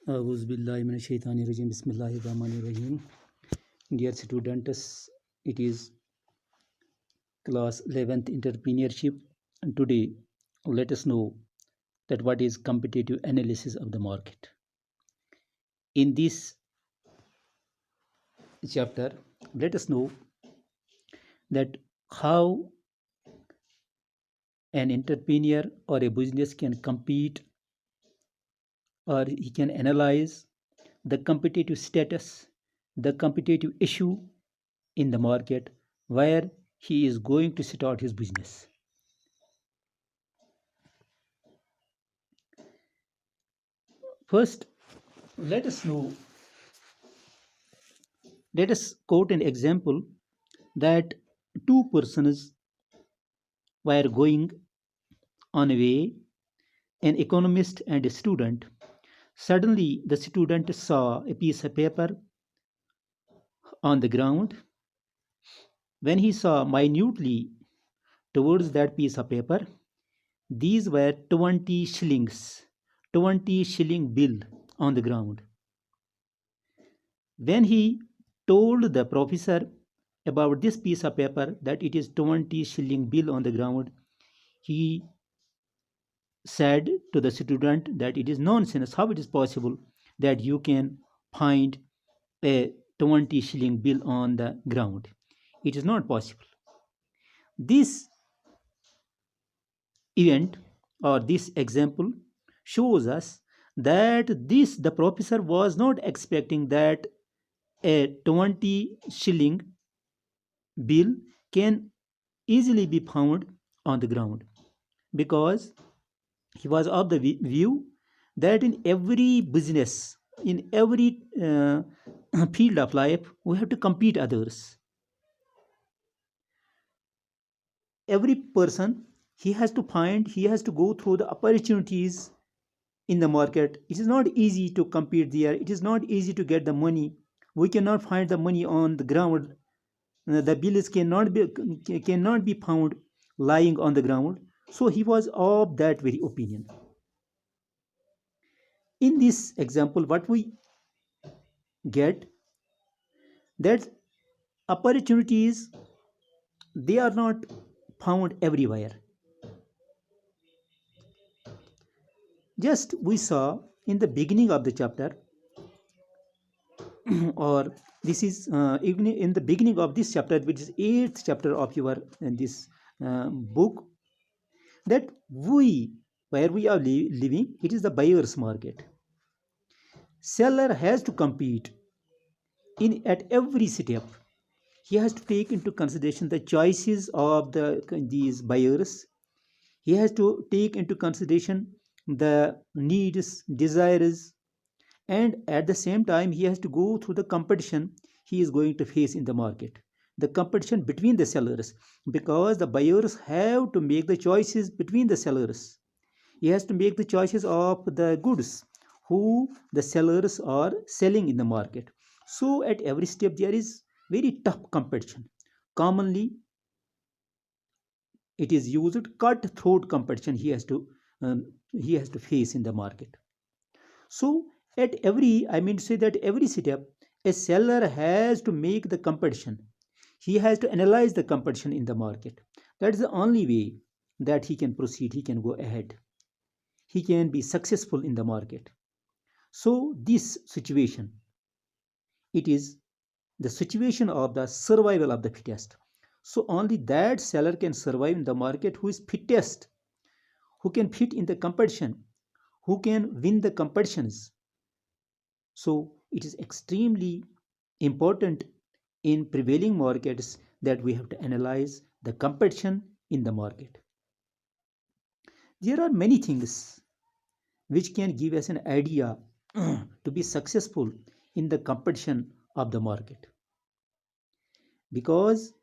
Auzubillahiminash-shaytanir-rajim. Bismillahir-rahmanir-rahim. Dear students, it is class 11th entrepreneurship. And today, let us know that what is competitive analysis of the market. In this chapter, let us know that how an entrepreneur or a business can compete, or he can analyze the competitive status, the competitive issue in the market where he is going to start his business. First, let us quote an example that two persons were going on a way, an economist and a student. Suddenly, the student saw a piece of paper on the ground. When he saw minutely towards that piece of paper, these were 20 shillings, 20 shilling bill on the ground. When he told the professor about this piece of paper, that it is 20 shilling bill on the ground, he said to the student that it is nonsense. How it is possible that you can find a 20 shilling bill on the ground? It is not possible. This event or this example shows us that the professor was not expecting that a 20 shilling bill can easily be found on the ground, because he was of the view that in every business, in every field of life, we have to compete others. Every person, he has to go through the opportunities in the market. It is not easy to compete there. It is not easy to get the money. We cannot find the money on the ground. The bills cannot be found lying on the ground. So he was of that very opinion. In this example, what we get, that opportunities, they are not found everywhere. Just we saw in the beginning of the chapter or this is even in the beginning of this chapter, which is 8th chapter of your this book, that where we are living, it is the buyer's market. Seller has to compete in at every step. He has to take into consideration the choices of these buyers. He has to take into consideration the needs, desires, and at the same time he has to go through the competition he is going to face in the market, the competition between the sellers, because the buyers have to make the choices between the sellers. He has to make the choices of the goods who the sellers are selling in the market. So at every step there is very tough competition. Commonly it is used cutthroat competition he has to face in the market. So at every step, a seller has to make the competition. He has to analyze the competition in the market. That is the only way that he can proceed, he can go ahead, he can be successful in the market. So this situation, it is the situation of the survival of the fittest. So only that seller can survive in the market who is fittest, who can fit in the competition, who can win the competitions. So it is extremely important in prevailing markets that we have to analyze the competition in the market. There are many things which can give us an idea to be successful in the competition of the market, because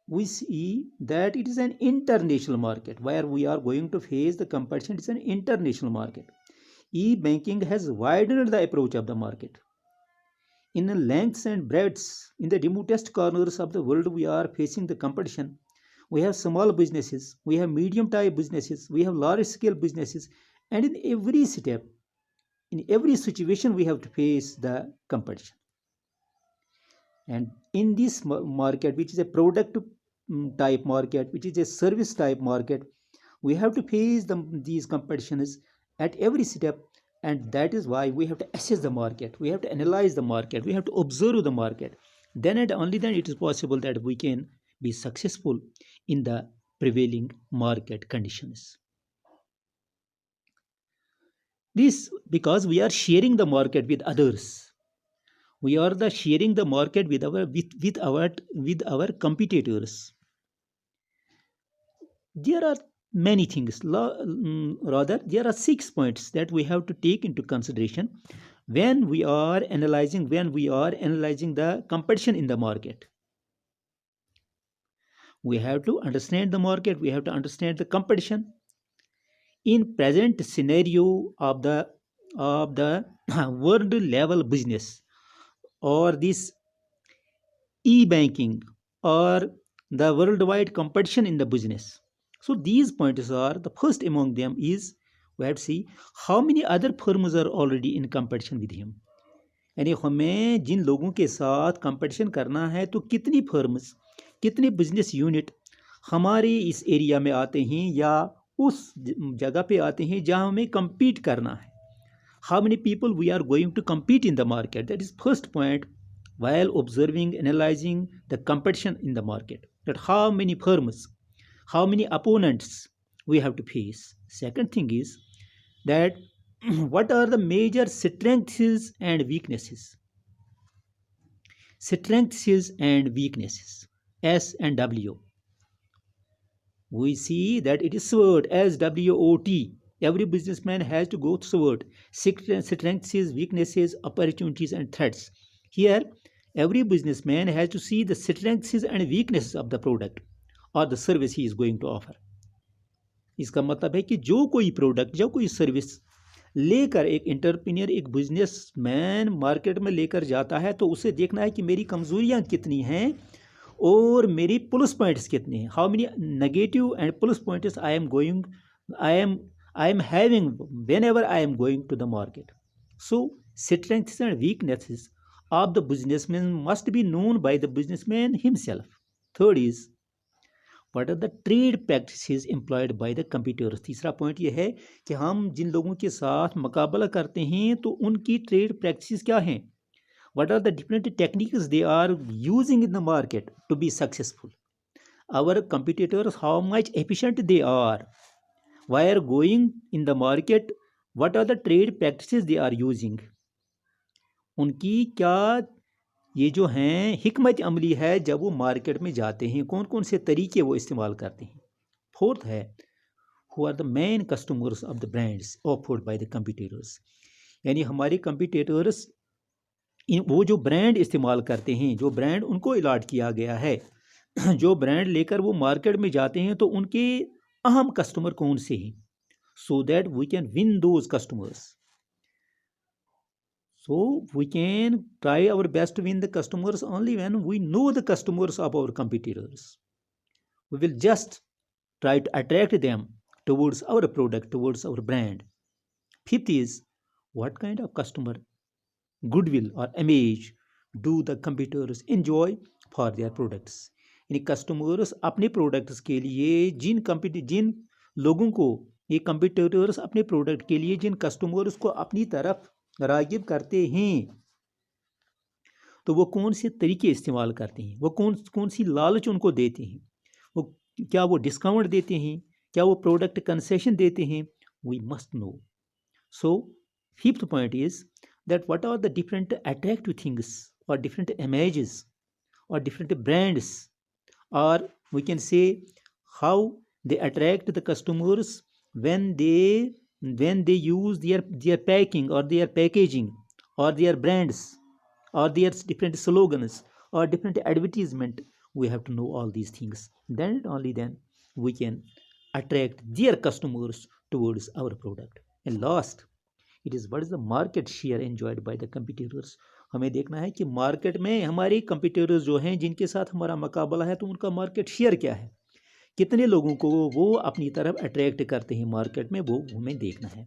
we see that it is an international market where we are going to face the competition. It's an international market. E-banking has widened the approach of the market. In the lengths and breadths, in the remotest corners of the world, we are facing the competition. We have small businesses, we have medium type businesses, we have large scale businesses, and in every step, in every situation we have to face the competition. And in this market, which is a product type market, which is a service type market, we have to face these competitions at every step. And that is why we have to assess the market, we have to analyze the market, we have to observe the market. Then and only then it is possible that we can be successful in the prevailing market conditions. This because we are sharing the market with others. We are the sharing the market with our competitors. There are many things. Rather, there are 6 points that we have to take into consideration when we are analyzing the competition in the market. We have to understand the market. We have to understand the competition. In present scenario of the world level business, or this e-banking, or the worldwide competition in the business. So these points are, the first among them is, we have to see how many other firms are already in competition with him. यानी हमें जिन लोगों के साथ competition करना है तो कितनी firms, कितने बिजनेस यूनिट हमारे इस एरिया में आते हैं या उस जगह पे आते हैं जहां हमें compete करना है. How many people we are going to compete in the market? That is first point while observing, analyzing the competition in the market. That how many firms, how many opponents we have to face. Second thing is that what are the major strengths and weaknesses? Strengths and weaknesses, S and W. We see that it is SWOT, SWOT. Every businessman has to go through SWOT. Strengths, weaknesses, opportunities, and threats. Here, every businessman has to see the strengths and weaknesses of the product or the service he is going to offer. इसका मतलब है कि जो कोई product, जो कोई service लेकर एक एंटरप्रेन्योर, एक बिजनेसमैन मार्केट में लेकर जाता है, तो उसे देखना है कि मेरी कमजोरियां कितनी हैं और मेरी प्लस पॉइंट्स कितने हैं. How many negative and plus points I am having whenever I am going to the market. So strengths and weaknesses of the businessman must be known by the businessman himself. Third is, what are the trade practices employed by the competitors? तीसरा point ये है कि हम जिन लोगों के साथ मुकाबला करते हैं तो उनकी ट्रेड प्रैक्टिसेस क्या हैं. What are the different techniques they are using in the market to be successful? Our competitors, how much efficient they are while going in the market, what are the trade practices they are using? उनकी क्या ये जो हैं हिकमत अमली है जब वो मार्केट में जाते हैं, कौन कौन से तरीके वो इस्तेमाल करते हैं. फोर्थ है, who are the main customers of the brands offered by the competitors? यानी हमारे कंपिटिटर्स वो जो ब्रांड इस्तेमाल करते हैं, जो ब्रांड उनको अलॉट किया गया है, जो ब्रांड लेकर वो मार्केट में जाते हैं, तो उनके अहम कस्टमर कौन से हैं, so that we can win those customers. So we can try our best to win the customers only when we know the customers of our competitors. We will just try to attract them towards our product, towards our brand. Fifth is, what kind of customer goodwill or image do the competitors enjoy for their products? यानी customers अपने products के लिए जिन लोगों को ये competitors अपने product के लिए जिन कस्टमर्स को अपनी तरफ रागिब करते हैं, तो वो कौन से तरीके इस्तेमाल करते हैं, वो कौन सी लालच उनको देते हैं, वो क्या वो डिस्काउंट देते हैं, क्या वो प्रोडक्ट कंसेशन देते हैं. We must know. So fifth point is that what are the different attractive things or different images or different brands, or we can say how they attract the customers when they use their packing or their packaging or their brands or their different slogans or different advertisement. We have to know all these things, then only then we can attract their customers towards our product. And last, it is what is the market share enjoyed by the competitors. हमें देखना है कि market में हमारे competitors जो हैं जिनके साथ हमारा मुकाबला है, तो उनका मार्केट शेयर क्या है, कितने लोगों को वो अपनी तरफ अट्रैक्ट करते हैं मार्केट में, वो हमें देखना है.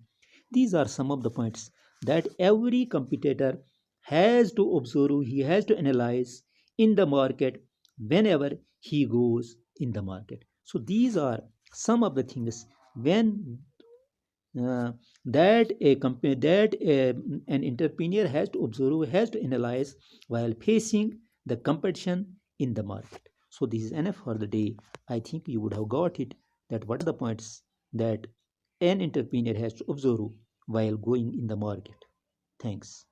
These are some of the points that every competitor has to observe, he has to analyze in the market whenever he goes in the market. So these are some of the things when uh, that an entrepreneur has to observe, has to analyze while facing the competition in the market. So this is enough for the day. I think you would have got it, that what are the points that an entrepreneur has to observe while going in the market. Thanks.